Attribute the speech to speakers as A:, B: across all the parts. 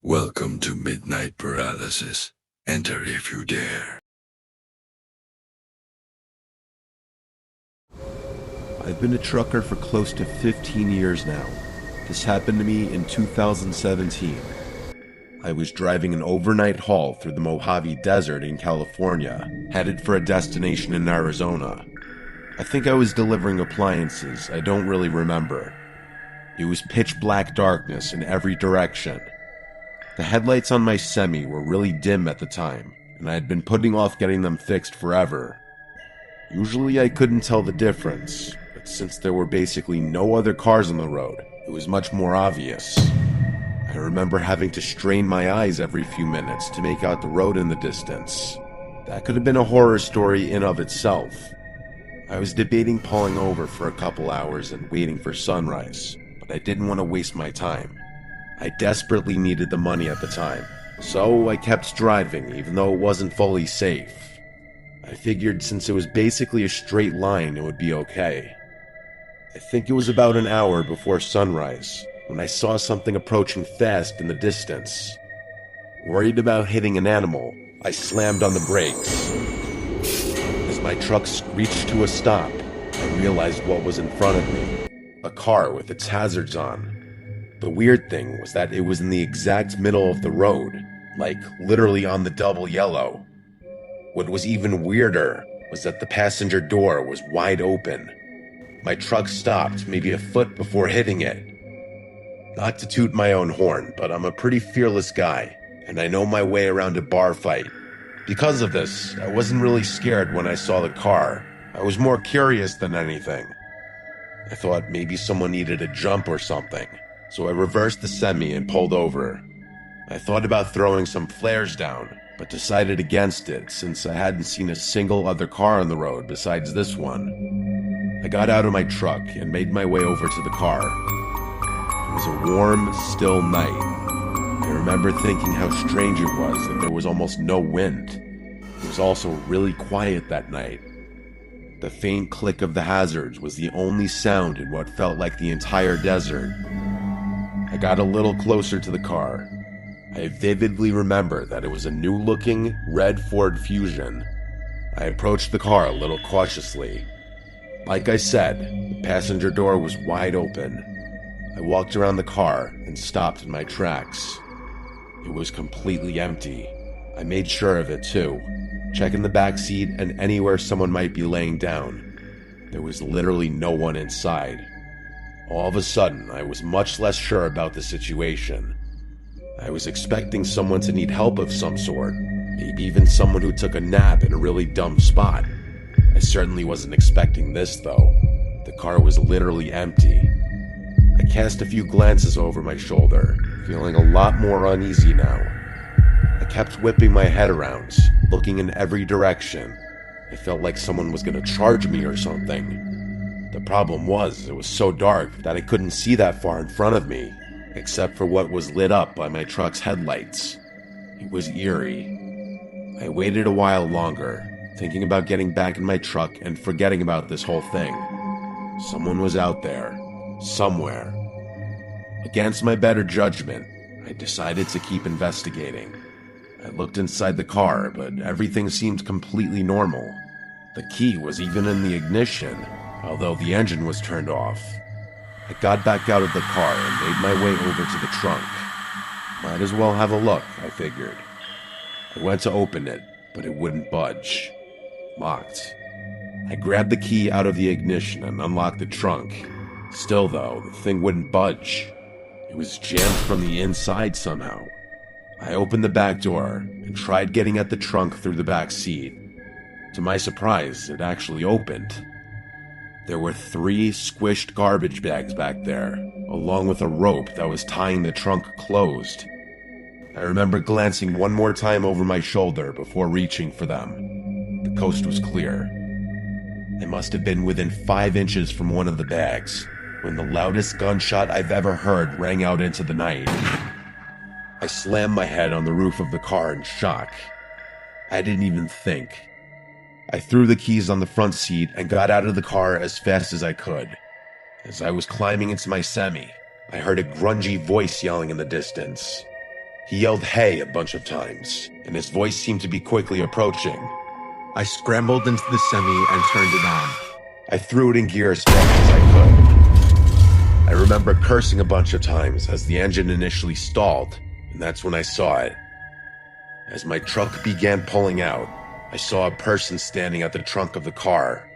A: Welcome to Midnight Paralysis. Enter if you dare.
B: I've been a trucker for close to 15 years now. This happened to me in 2017. I was driving an overnight haul through the Mojave Desert in California, headed for a destination in Arizona. I think I was delivering appliances, I don't really remember. It was pitch black darkness in every direction. The headlights on my semi were really dim at the time, and I had been putting off getting them fixed forever. Usually I couldn't tell the difference, but since there were basically no other cars on the road, it was much more obvious. I remember having to strain my eyes every few minutes to make out the road in the distance. That could have been a horror story in of itself. I was debating pulling over for a couple hours and waiting for sunrise, but I didn't want to waste my time. I desperately needed the money at the time, so I kept driving even though it wasn't fully safe. I figured since it was basically a straight line, it would be okay. I think it was about an hour before sunrise when I saw something approaching fast in the distance. Worried about hitting an animal, I slammed on the brakes. As my truck screeched to a stop, I realized what was in front of me. A car with its hazards on. The weird thing was that it was in the exact middle of the road, like literally on the double yellow. What was even weirder was that the passenger door was wide open. My truck stopped maybe a foot before hitting it. Not to toot my own horn, but I'm a pretty fearless guy, and I know my way around a bar fight. Because of this, I wasn't really scared when I saw the car. I was more curious than anything. I thought maybe someone needed a jump or something, so I reversed the semi and pulled over. I thought about throwing some flares down, but decided against it since I hadn't seen a single other car on the road besides this one. I got out of my truck and made my way over to the car. It was a warm, still night. I remember thinking how strange it was that there was almost no wind. It was also really quiet that night. The faint click of the hazards was the only sound in what felt like the entire desert. I got a little closer to the car. I vividly remember that it was a new-looking, red Ford Fusion. I approached the car a little cautiously. Like I said, the passenger door was wide open. I walked around the car and stopped in my tracks. It was completely empty. I made sure of it too, checking the back seat and anywhere someone might be laying down. There was literally no one inside. All of a sudden, I was much less sure about the situation. I was expecting someone to need help of some sort, maybe even someone who took a nap in a really dumb spot. I certainly wasn't expecting this, though. The car was literally empty. I cast a few glances over my shoulder, feeling a lot more uneasy now. I kept whipping my head around, looking in every direction. It felt like someone was going to charge me or something. The problem was, it was so dark that I couldn't see that far in front of me, except for what was lit up by my truck's headlights. It was eerie. I waited a while longer, thinking about getting back in my truck and forgetting about this whole thing. Someone was out there, somewhere. Against my better judgment, I decided to keep investigating. I looked inside the car, but everything seemed completely normal. The key was even in the ignition, although the engine was turned off. I got back out of the car and made my way over to the trunk. Might as well have a look, I figured. I went to open it, but it wouldn't budge. Locked. I grabbed the key out of the ignition and unlocked the trunk. Still though, the thing wouldn't budge. It was jammed from the inside somehow. I opened the back door and tried getting at the trunk through the back seat. To my surprise, it actually opened. There were 3 squished garbage bags back there, along with a rope that was tying the trunk closed. I remember glancing one more time over my shoulder before reaching for them. The coast was clear. I must have been within 5 inches from one of the bags, when the loudest gunshot I've ever heard rang out into the night. I slammed my head on the roof of the car in shock. I didn't even think. I threw the keys on the front seat and got out of the car as fast as I could. As I was climbing into my semi, I heard a grungy voice yelling in the distance. He yelled "hey" a bunch of times, and his voice seemed to be quickly approaching.
C: I scrambled into the semi and turned it on.
B: I threw it in gear as fast as I could. I remember cursing a bunch of times as the engine initially stalled, and that's when I saw it. As my truck began pulling out, I saw a person standing at the trunk of the car.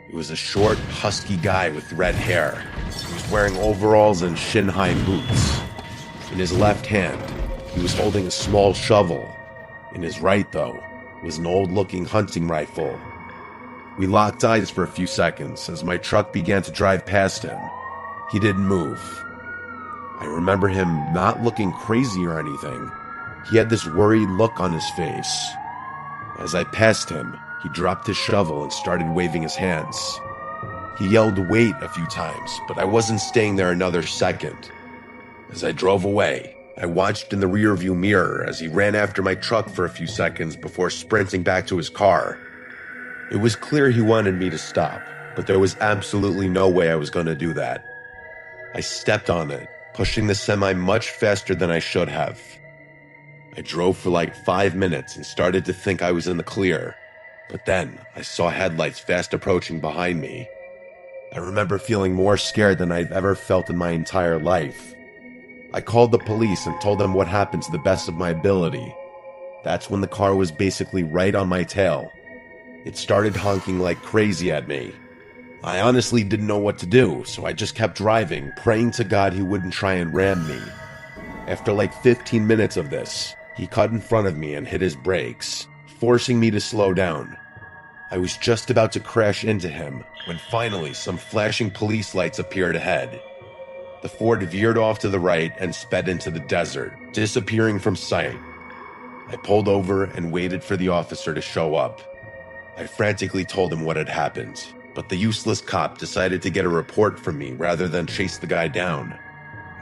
B: It was a short, husky guy with red hair. He was wearing overalls and shin-high boots. In his left hand, he was holding a small shovel. In his right, though, was an old-looking hunting rifle. We locked eyes for a few seconds as my truck began to drive past him. He didn't move. I remember him not looking crazy or anything. He had this worried look on his face. As I passed him, he dropped his shovel and started waving his hands. He yelled "wait" a few times, but I wasn't staying there another second. As I drove away, I watched in the rearview mirror as he ran after my truck for a few seconds before sprinting back to his car. It was clear he wanted me to stop, but there was absolutely no way I was going to do that. I stepped on it, pushing the semi much faster than I should have. I drove for like 5 minutes and started to think I was in the clear, but then I saw headlights fast approaching behind me. I remember feeling more scared than I've ever felt in my entire life. I called the police and told them what happened to the best of my ability. That's when the car was basically right on my tail. It started honking like crazy at me. I honestly didn't know what to do, so I just kept driving, praying to God he wouldn't try and ram me. After like 15 minutes of this, he cut in front of me and hit his brakes, forcing me to slow down. I was just about to crash into him when finally some flashing police lights appeared ahead. The Ford veered off to the right and sped into the desert, disappearing from sight. I pulled over and waited for the officer to show up. I frantically told him what had happened, but the useless cop decided to get a report from me rather than chase the guy down.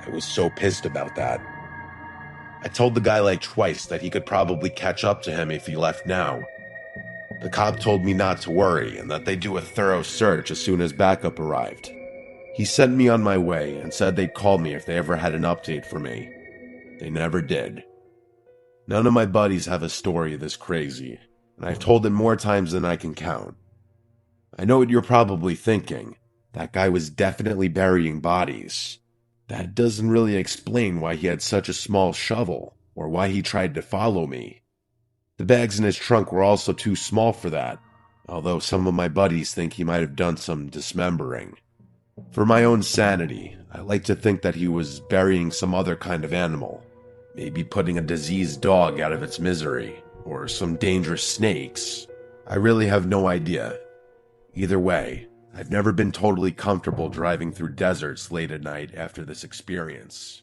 B: I was so pissed about that. I told the guy like twice that he could probably catch up to him if he left now. The cop told me not to worry and that they'd do a thorough search as soon as backup arrived. He sent me on my way and said they'd call me if they ever had an update for me. They never did. None of my buddies have a story this crazy, and I've told it more times than I can count. I know what you're probably thinking. That guy was definitely burying bodies. That doesn't really explain why he had such a small shovel, or why he tried to follow me. The bags in his trunk were also too small for that, although some of my buddies think he might have done some dismembering. For my own sanity, I like to think that he was burying some other kind of animal. Maybe putting a diseased dog out of its misery, or some dangerous snakes. I really have no idea. Either way, I've never been totally comfortable driving through deserts late at night after this experience.